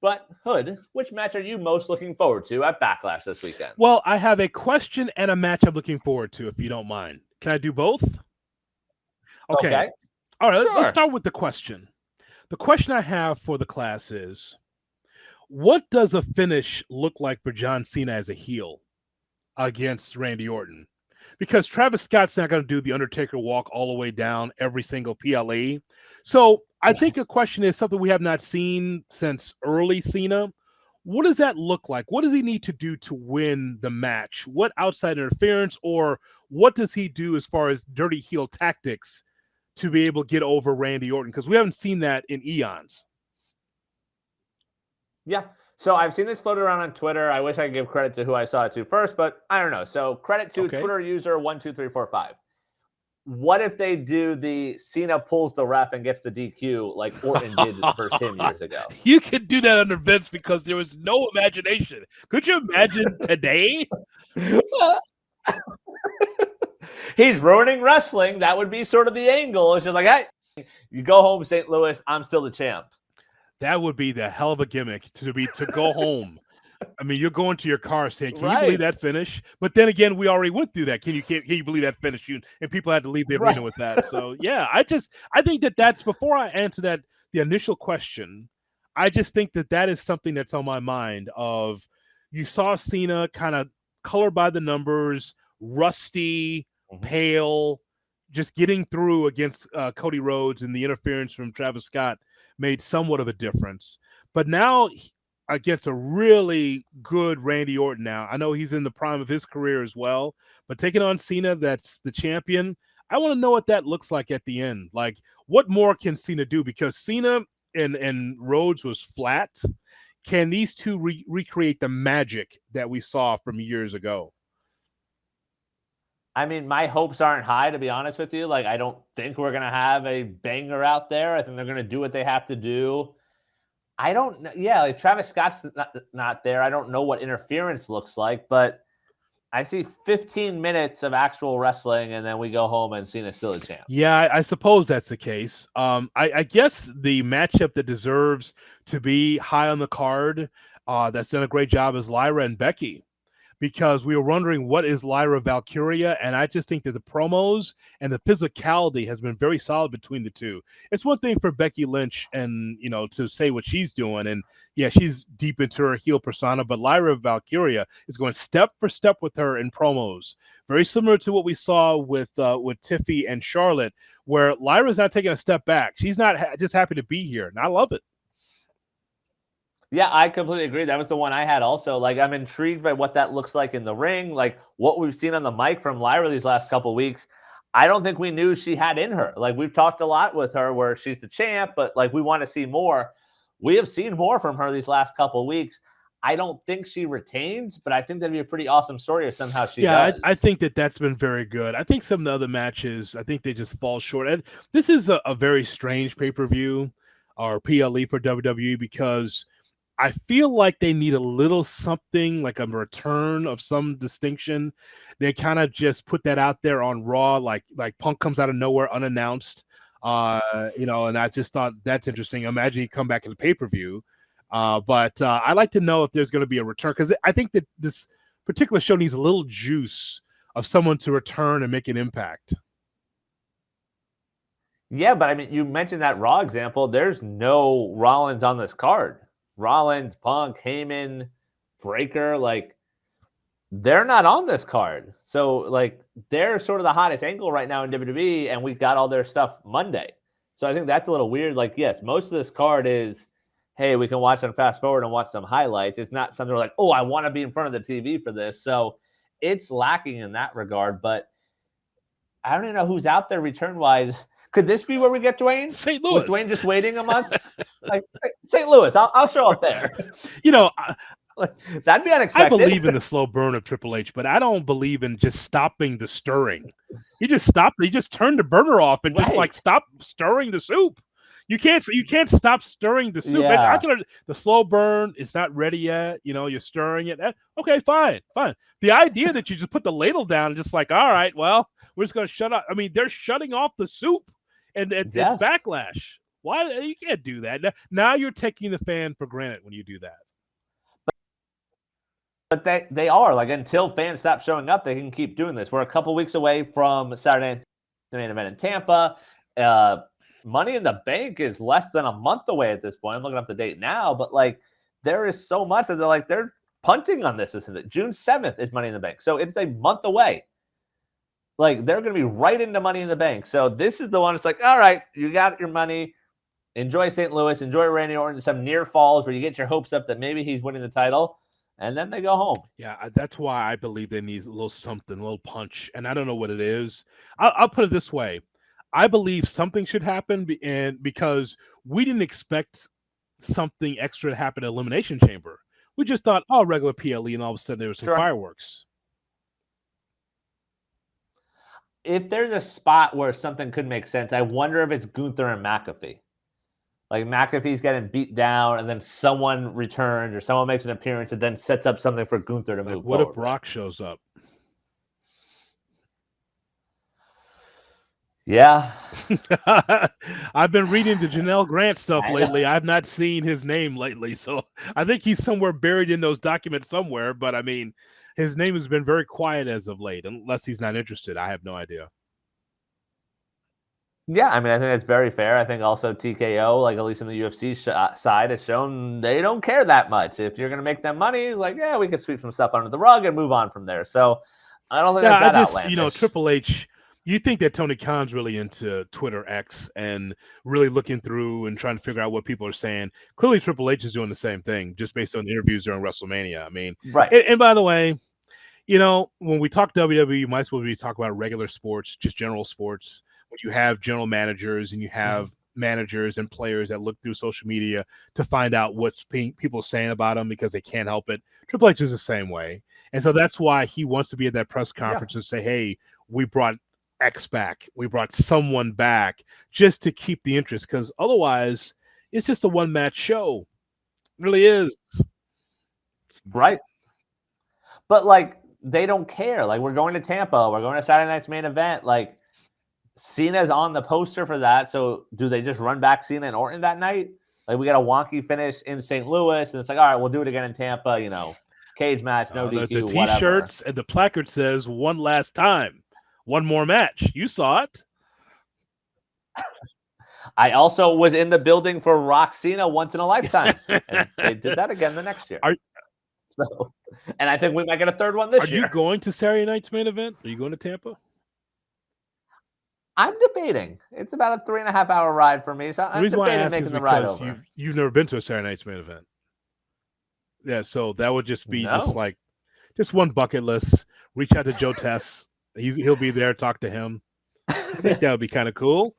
But Hood, which match are you most looking forward to at Backlash this weekend? Well, I have a question and a match I'm looking forward to, if you don't mind. Can I do both? Okay. Okay, All right, let's sure. start with the question. The question I have for the class is, what does a finish look like for John Cena as a heel against Randy Orton? Because Travis Scott's not going to do the Undertaker walk all the way down every single PLE. So I think a question is something we have not seen since early Cena. What does that look like? What does he need to do to win the match? What outside interference, or what does he do as far as dirty heel tactics to be able to get over Randy Orton? Because we haven't seen that in eons. Yeah. So I've seen this floated around on Twitter. I wish I could give credit to who I saw it to first, but I don't know. So credit to Okay. Twitter user 12345. What if they do the Cena pulls the ref and gets the DQ like Orton did versus him years ago? You could do that under Vince because there was no imagination. Could you imagine today? He's ruining wrestling. That would be sort of the angle. It's just like, hey, you go home, St. Louis. I'm still the champ. That would be the hell of a gimmick to go home. I mean, you're going to your car saying, "Can you Right. believe that finish?" But then again, we already went through that. Can you believe that finish? And people had to leave the arena with that. So yeah, I think that's before I answer the initial question. I just think that is something that's on my mind. Of you saw Cena kind of colored by the numbers, rusty, pale, just getting through against Cody Rhodes, and the interference from Travis Scott made somewhat of a difference. But now against a really good Randy Orton now. I know he's in the prime of his career as well, but taking on Cena, that's the champion. I want to know what that looks like at the end. Like, what more can Cena do? Because Cena and Rhodes was flat. Can these two recreate the magic that we saw from years ago? I mean, my hopes aren't high, to be honest with you. Like, I don't think we're going to have a banger out there. I think they're going to do what they have to do. I don't know. Yeah, like Travis Scott's not there. I don't know what interference looks like, but I see 15 minutes of actual wrestling, and then we go home and Cena's still a champ. Yeah, I suppose that's the case. I guess the matchup that deserves to be high on the card, that's done a great job, is Lyra and Becky, because we were wondering what is Lyra Valkyria, and I just think that the promos and the physicality has been very solid between the two. It's one thing for Becky Lynch and to say what she's doing, and yeah, she's deep into her heel persona, but Lyra Valkyria is going step for step with her in promos, very similar to what we saw with Tiffy and Charlotte, where Lyra's not taking a step back. She's not just happy to be here, and I love it. Yeah, I completely agree. That was the one I had also. Like, I'm intrigued by what that looks like in the ring, like what we've seen on the mic from Lyra these last couple of weeks. I don't think we knew she had in her. Like, we've talked a lot with her where she's the champ, but like we want to see more. We have seen more from her these last couple of weeks. I don't think she retains, but I think that'd be a pretty awesome story if somehow she does. I think that's been very good. I think some of the other matches, I think they just fall short. And this is a very strange pay-per-view or PLE for WWE, because I feel like they need a little something, like a return of some distinction. They kind of just put that out there on Raw, like Punk comes out of nowhere unannounced. And I just thought that's interesting. Imagine he come back in the pay-per-view. But I like to know if there's going to be a return, because I think that this particular show needs a little juice of someone to return and make an impact. Yeah, but I mean, you mentioned that Raw example. There's no Rollins on this card. Rollins, Punk, Heyman, Breaker, like they're not on this card. So like they're sort of the hottest angle right now in WWE, and we got all their stuff Monday. So I think that's a little weird. Like, yes, most of this card is, hey, we can watch on fast forward and watch some highlights. It's not something like, oh, I want to be in front of the TV for this. So it's lacking in that regard. But I don't even know who's out there return wise. Could this be where we get Dwayne? St. Louis. Was Dwayne just waiting a month? Like St. Louis, I'll show up there. That'd be unexpected. I believe in the slow burn of Triple H, but I don't believe in just stopping the stirring. He just turned the burner off and just like stop stirring the soup. You can't stop stirring the soup. Yeah. The slow burn, it's not ready yet. You're stirring it. Okay, fine. The idea that you just put the ladle down and just like, all right, well, we're just going to shut up. I mean, they're shutting off the soup and Backlash. Why you can't do that? Now you're taking the fan for granted when you do that. But they are like until fans stop showing up, they can keep doing this. We're a couple weeks away from Saturday main event in Tampa. Money in the Bank is less than a month away at this point. I'm looking up the date now, but like there is so much that they're punting on this, isn't it? June 7th is Money in the Bank, so it's a month away. Like they're going to be right into Money in the Bank. So this is the one. It's like, all right, you got your money. Enjoy St. Louis. Enjoy Randy Orton. Some near falls where you get your hopes up that maybe he's winning the title. And then they go home. Yeah, that's why I believe they need a little something, a little punch. And I don't know what it is. I'll put it this way. I believe something should happen, and because we didn't expect something extra to happen at Elimination Chamber. We just thought, oh, regular PLE, and all of a sudden there was some fireworks. If there's a spot where something could make sense, I wonder if it's Gunther and McAfee. Like McAfee's getting beat down, and then someone returns or someone makes an appearance and then sets up something for Gunther to move forward. What if Brock shows up? Yeah. I've been reading the Janelle Grant stuff lately. I've not seen his name lately. So I think he's somewhere buried in those documents somewhere. But I mean, his name has been very quiet as of late, unless he's not interested. I have no idea. Yeah, I mean, I think that's very fair. I think also TKO, like at least in the UFC side, has shown they don't care that much. If you're going to make them money, like, yeah, we could sweep some stuff under the rug and move on from there. So I don't think that's that outlandish. Triple H, you think that Tony Khan's really into Twitter X and really looking through and trying to figure out what people are saying. Clearly, Triple H is doing the same thing just based on interviews during WrestleMania. I mean, right. And by the way, when we talk WWE, you might as well be talking about regular sports, just general sports. When you have general managers and you have managers and players that look through social media to find out what's people saying about them because they can't help it. Triple H is the same way. And so that's why he wants to be at that press conference and say, hey, we brought X back. We brought someone back just to keep the interest, because otherwise it's just a one-match show. It really is. Right. But, like, they don't care. Like, we're going to Tampa. We're going to Saturday night's main event. Like, Cena's on the poster for that, so do they just run back Cena and Orton that night? Like, we got a wonky finish in St. Louis, and it's like, all right, we'll do it again in Tampa, cage match, no DQ, the T-shirts whatever. And the placard says, one last time, one more match. You saw it. I also was in the building for Rock Cena once in a lifetime, and they did that again the next year. And I think we might get a third one this year. Are you going to Saturday night's main event? Are you going to Tampa? I'm debating. It's about a 3.5-hour ride for me, so I'm debating making the ride over. You've never been to a Saturday night's main event. Yeah, so that would just be just one bucket list. Reach out to Joe Tess. He'll be there. Talk to him. I think that would be kind of cool.